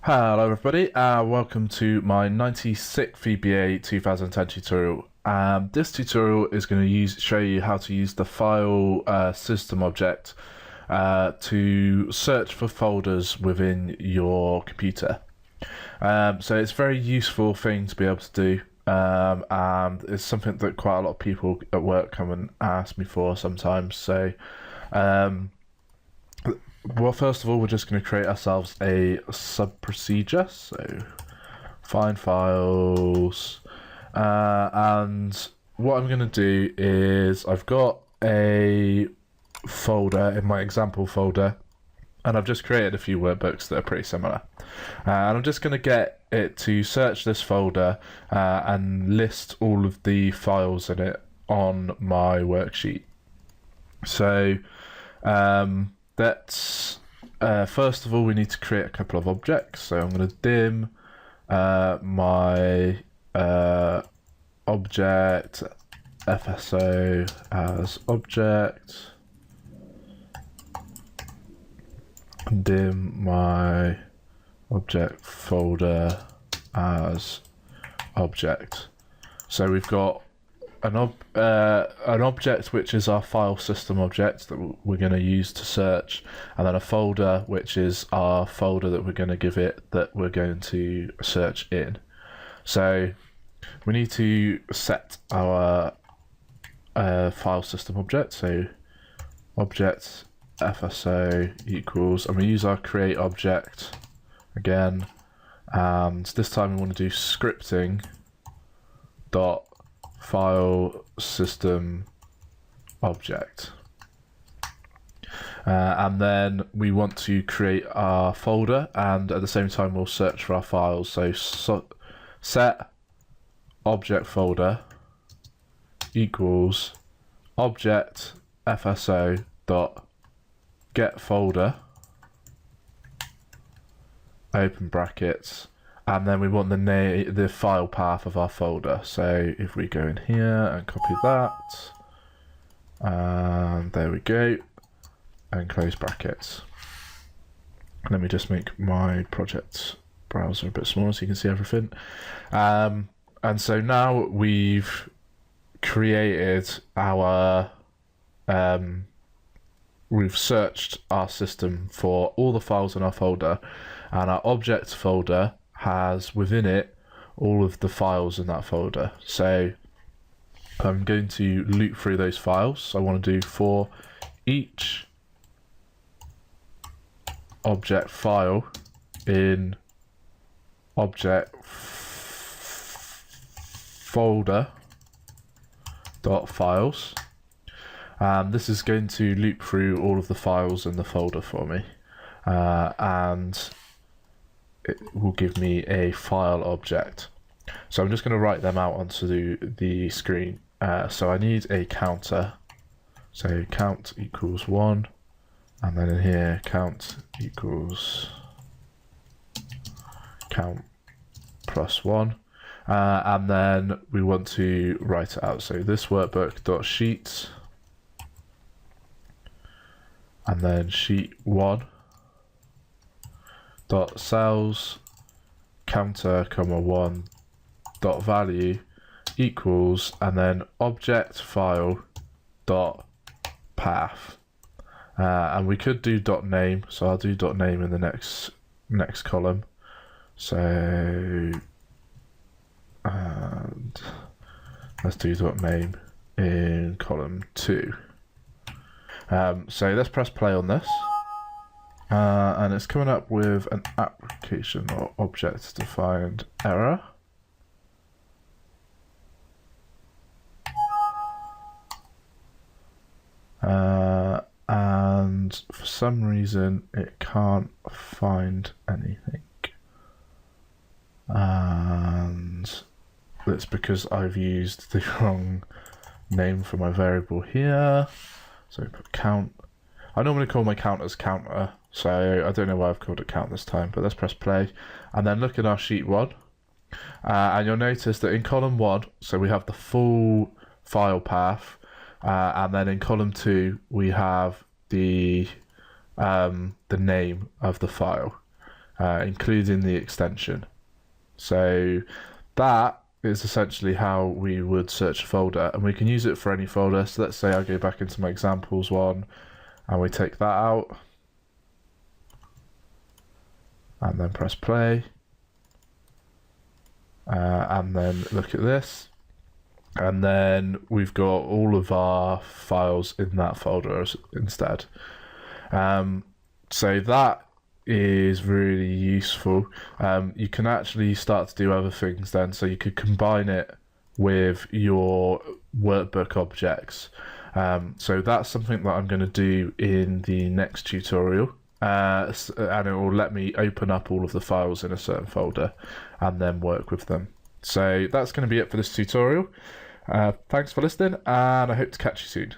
Hello everybody, welcome to my 96th VBA 2010 tutorial. This tutorial is going to show you how to use the file system object to search for folders within your computer. So it's a very useful thing to be able to do, and it's something that quite a lot of people at work come and ask me for sometimes. So well, first of all, we're just going to create ourselves a sub-procedure. So, find files. And what I'm going to do is I've got a folder in my example folder, and I've just created a few workbooks that are pretty similar. And I'm just going to get it to search this folder and list all of the files in it on my worksheet. So, that's first of all, we need to create a couple of objects. So I'm going to dim my object FSO as object, dim my object folder as object. So we've got an object which is our file system object that we're going to use to search, and then a folder which is our folder that we're going to give it that we're going to search in. So we need to set our file system object. So object FSO equals, and we use our create object again, and this time we want to do scripting dot file system object, and then we want to create our folder, and at the same time we'll search for our files. So set object folder equals object FSO dot get folder open brackets, and then we want the file path of our folder. So if we go in here and copy that, and there we go, and close brackets. Let me just make my project browser a bit smaller so you can see everything. And so now we've created our, we've searched our system for all the files in our folder, and our object folder has within it all of the files in that folder. So I'm going to loop through those files. So I want to do for each object file in object folder dot files, and this is going to loop through all of the files in the folder for me, and it will give me a file object. So I'm just going to write them out onto the screen. So I need a counter. So count equals 1, and then in here count equals count plus 1, and then we want to write it out. So this workbook dot sheet, and then sheet 1 dot cells counter comma 1 dot value equals, and then object file dot path, and we could do dot name, so I'll do dot name in the next column. So and let's do dot name in column 2. So let's press play on this. And it's coming up with an application or object defined error. And for some reason it can't find anything. And that's because I've used the wrong name for my variable here. So put count. I normally call my counters counter, so I don't know why I've called it count this time, but let's press play and then look at our sheet 1, and you'll notice that in column 1, so we have the full file path, and then in column 2 we have the name of the file. including the extension. So that is essentially how we would search a folder, and we can use it for any folder. So let's say I go back into my examples one and we take that out and then press play, and then look at this, and then we've got all of our files in that folder instead. So that is really useful. You can actually start to do other things then, so you could combine it with your workbook objects. So that's something that I'm going to do in the next tutorial, and it will let me open up all of the files in a certain folder and then work with them. So that's going to be it for this tutorial. Thanks for listening, and I hope to catch you soon.